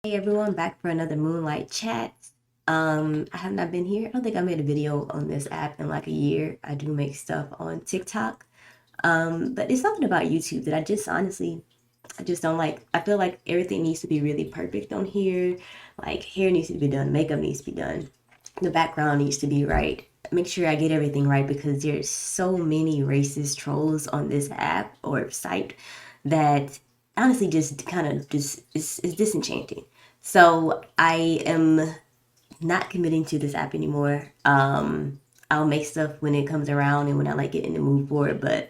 Hey everyone, back for another Moonlight Chat. I have not been here. I don't think I made a video on this app in like a year. I do make stuff on TikTok. But it's something about YouTube that I just don't like. I feel like everything needs to be really perfect on here. Like hair needs to be done, makeup needs to be done, the background needs to be right. Make sure I get everything right because there's so many racist trolls on this app or site that honestly just kind of just is disenchanting. So I am not committing to this app anymore. I'll make stuff when it comes around and when I like it in the mood for it, but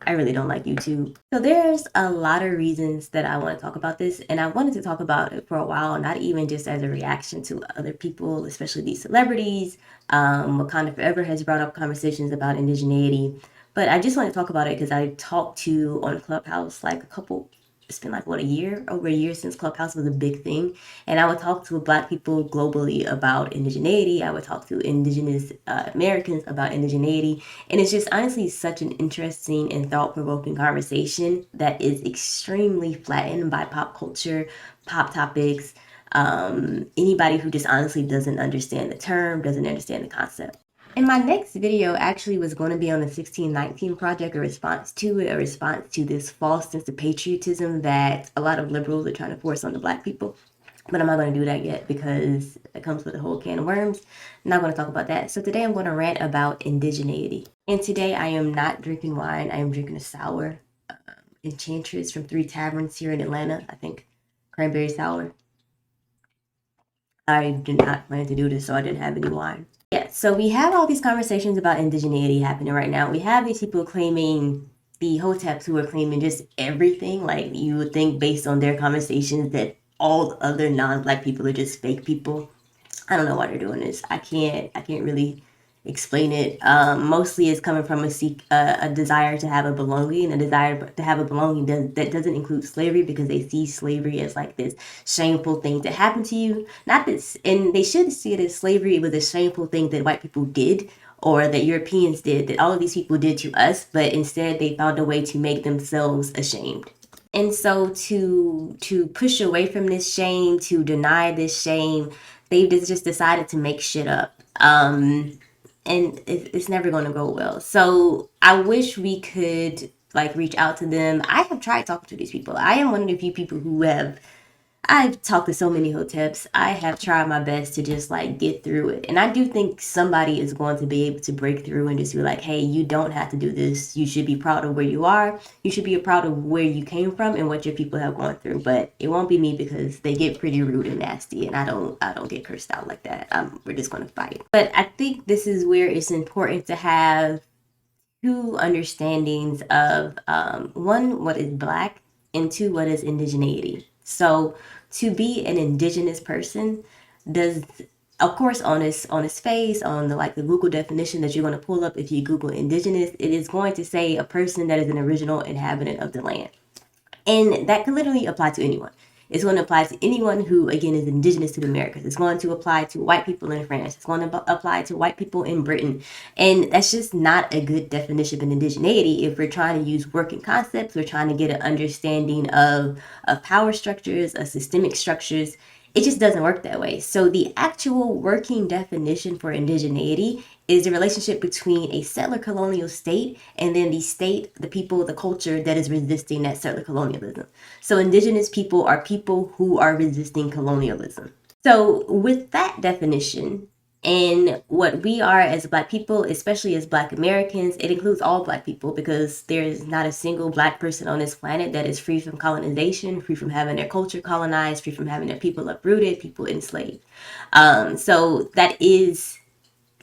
I really don't like YouTube. So there's a lot of reasons that I want to talk about this, and I wanted to talk about it for a while, not even just as a reaction to other people, especially these celebrities. Wakanda Forever has brought up conversations about indigeneity, but I just want to talk about it because I talked to on Clubhouse like a couple, it's been like what, a year, over a year since Clubhouse was a big thing. And I would talk to Black people globally about indigeneity. I would talk to indigenous Americans about indigeneity. And it's just honestly such an interesting and thought-provoking conversation that is extremely flattened by pop culture, pop topics, anybody who just honestly doesn't understand the term, doesn't understand the concept. And my next video actually was going to be on the 1619 Project, a response to it, a response to this false sense of patriotism that a lot of liberals are trying to force on the Black people. But I'm not going to do that yet because it comes with a whole can of worms. I'm not going to talk about that. So today I'm going to rant about indigeneity. And today I am not drinking wine. I am drinking a sour Enchantress from 3 Taverns here in Atlanta. I think cranberry sour. I did not plan to do this, so I didn't have any wine. Yeah, so we have all these conversations about indigeneity happening right now. We have these people claiming, the hoteps who are claiming just everything. Like you would think based on their conversations that all other non-Black people are just fake people. I don't know why they're doing this. I can't really explain it. Mostly it's coming from a desire to have a belonging, a desire to have a belonging that doesn't include slavery because they see slavery as like this shameful thing to happen to you. Not this, and they should see it as slavery was a shameful thing that white people did or that Europeans did, that all of these people did to us, but instead they found a way to make themselves ashamed. And so to push away from this shame, to deny this shame, they've just decided to make shit up. And it's never going to go well. So I wish we could like reach out to them. I have tried talking to these people. I am one of the few people who have I've talked to so many hoteps. I have tried my best to just like get through it. And I do think somebody is going to be able to break through and just be like, hey, you don't have to do this. You should be proud of where you are. You should be proud of where you came from and what your people have gone through. But it won't be me because they get pretty rude and nasty and I don't get cursed out like that. We're just gonna fight. But I think this is where it's important to have two understandings of one, what is Black, and two, what is indigeneity. So to be an indigenous person does, of course, on its face, on the Google definition that you're going to pull up if you Google indigenous, it is going to say a person that is an original inhabitant of the land. And that can literally apply to anyone. It's going to apply to anyone who, again, is indigenous to the Americas. It's going to apply to white people in France. It's going to apply to white people in Britain. And that's just not a good definition of indigeneity. If we're trying to use working concepts, we're trying to get an understanding of power structures, of systemic structures. It just doesn't work that way. So the actual working definition for indigeneity is the relationship between a settler colonial state and then the state, the people, the culture that is resisting that settler colonialism. So indigenous people are people who are resisting colonialism. So with that definition, and what we are as Black people, especially as Black Americans, it includes all Black people because there is not a single Black person on this planet that is free from colonization, free from having their culture colonized, free from having their people uprooted, people enslaved. So that is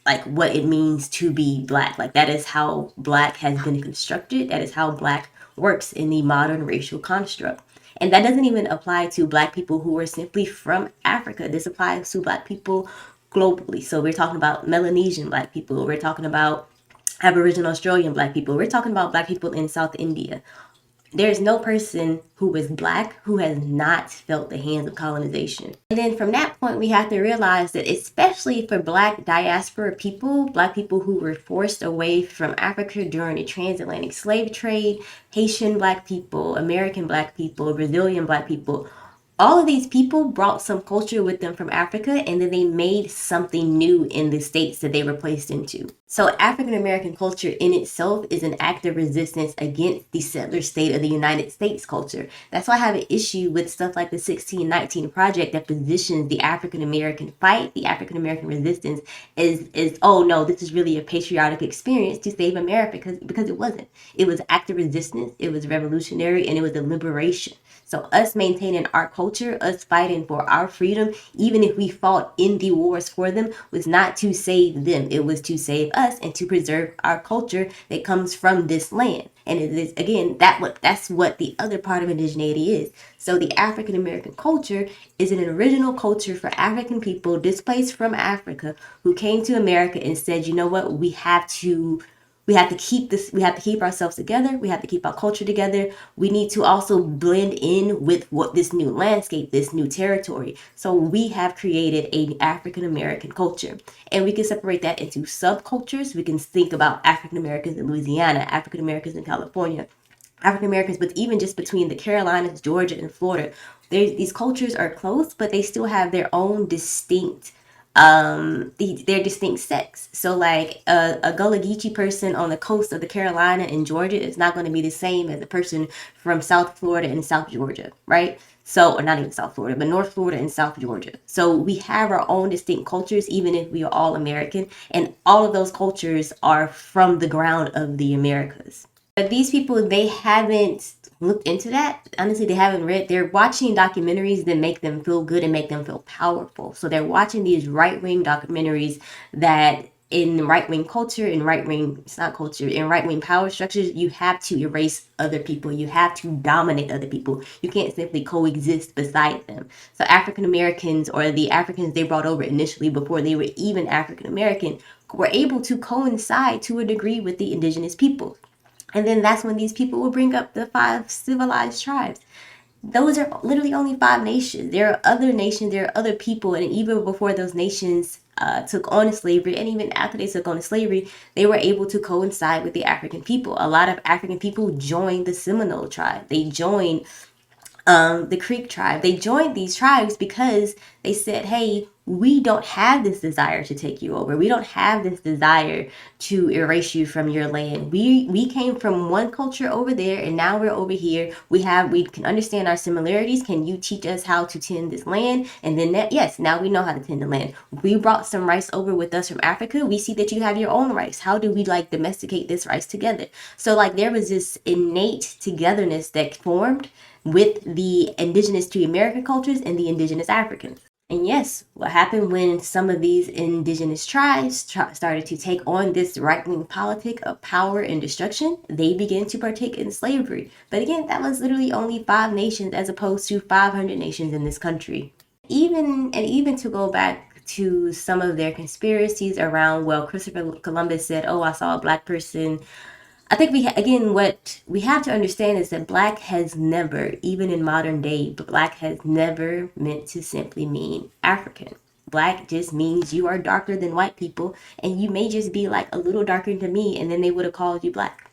like what it means to be Black. Like that is how Black has been constructed. That is how Black works in the modern racial construct. And that doesn't even apply to Black people who are simply from Africa. This applies to Black people globally. So we're talking about Melanesian Black people. We're talking about Aboriginal Australian Black people. We're talking about Black people in South India. There's no person who is Black who has not felt the hands of colonization. And then from that point, we have to realize that especially for Black diaspora people, Black people who were forced away from Africa during the transatlantic slave trade, Haitian Black people, American Black people, Brazilian Black people, all of these people brought some culture with them from Africa, and then they made something new in the states that they were placed into. So African American culture in itself is an act of resistance against the settler state of the United States culture. That's why I have an issue with stuff like the 1619 Project that positions the African American fight, the African American resistance is oh no, this is really a patriotic experience to save America, because it wasn't. It was act of resistance, it was revolutionary, and it was a liberation. So us maintaining our culture, us fighting for our freedom, even if we fought in the wars for them, was not to save them. It was to save us and to preserve our culture that comes from this land. And it is, again, that's what the other part of indigeneity is. So the African American culture is an original culture for African people displaced from Africa who came to America and said, you know what, we have to keep ourselves together, we have to keep our culture together, we need to also blend in with what this new landscape, this new territory. So we have created an African American culture, and we can separate that into subcultures. We can think about African Americans in Louisiana, African Americans in California, African Americans, but even just between the Carolinas, Georgia, and Florida, these cultures are close, but they still have their own distinct their distinct sex. So like a Gullah Geechee person on the coast of the Carolina and Georgia is not going to be the same as a person from South Florida and South Georgia, right? So, or not even South Florida, but North Florida and South Georgia. So we have our own distinct cultures, even if we are all American, and all of those cultures are from the ground of the Americas. But these people, they haven't looked into that. Honestly, they haven't read. They're watching documentaries that make them feel good and make them feel powerful. So they're watching these right-wing documentaries that in right-wing culture, in right-wing, it's not culture, in right-wing power structures, you have to erase other people. You have to dominate other people. You can't simply coexist beside them. So African Americans, or the Africans they brought over initially before they were even African American, were able to coincide to a degree with the indigenous people. And then that's when these people will bring up the 5 civilized tribes. Those are literally only 5 nations. There are other nations, there are other people, and even before those nations took on slavery, and even after they took on slavery, they were able to coincide with the African people. A lot of African people joined the Seminole tribe. They joined the Creek tribe. They joined these tribes because they said, hey, we don't have this desire to take you over. We don't have this desire to erase you from your land. We came from one culture over there, and now we're over here. We can understand our similarities. Can you teach us how to tend this land? And then yes, now we know how to tend the land. We brought some rice over with us from Africa. We see that you have your own rice. How do we like domesticate this rice together? So like there was this innate togetherness that formed with the indigenous to American cultures and the indigenous Africans. And yes, what happened when some of these indigenous tribes started to take on this right-wing politic of power and destruction, they began to partake in slavery. But again, that was literally only 5 nations as opposed to 500 nations in this country. Even to go back to some of their conspiracies around, well, Christopher Columbus said, oh, I saw a black person. I think what we have to understand is that black has never, even in modern day, black has never meant to simply mean African. Black just means you are darker than white people, and you may just be like a little darker than me, and then they would have called you black.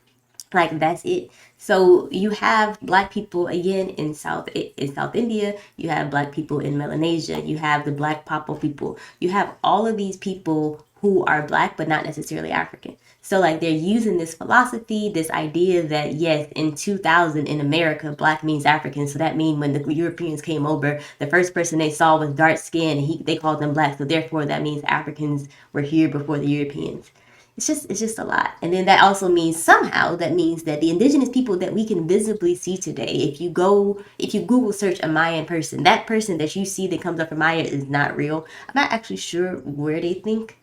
Like that's it. So you have black people again in South India. You have black people in Melanesia. You have the black Papo people. You have all of these people who are black but not necessarily African. So like they're using this philosophy, this idea that yes, in 2000 in America, black means African. So that means when the Europeans came over, the first person they saw was dark skin, and they called them black. So therefore, that means Africans were here before the Europeans. It's just a lot. And then that also means somehow that means that the indigenous people that we can visibly see today, if you Google search a Mayan person, that person that you see that comes up for Maya is not real. I'm not actually sure where they think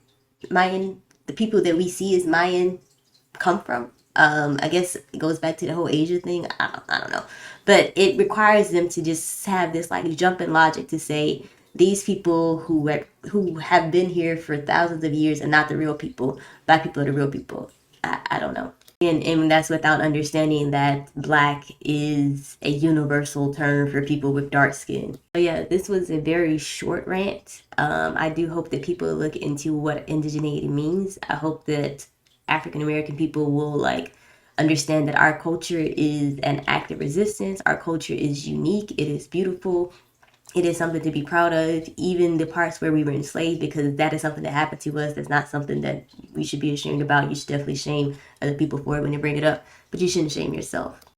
the people that we see as Mayan come from. I guess it goes back to the whole Asia thing. I don't know. But it requires them to just have this like jump in logic to say these people who have been here for thousands of years are not the real people. Black people are the real people. I don't know. And that's without understanding that black is a universal term for people with dark skin. So yeah, this was a very short rant. I do hope that people look into what indigeneity means. I hope that African American people will like understand that our culture is an act of resistance. Our culture is unique. It is beautiful. It is something to be proud of, even the parts where we were enslaved, because that is something that happened to us. That's not something that we should be ashamed about. You should definitely shame other people for it when they bring it up, but you shouldn't shame yourself.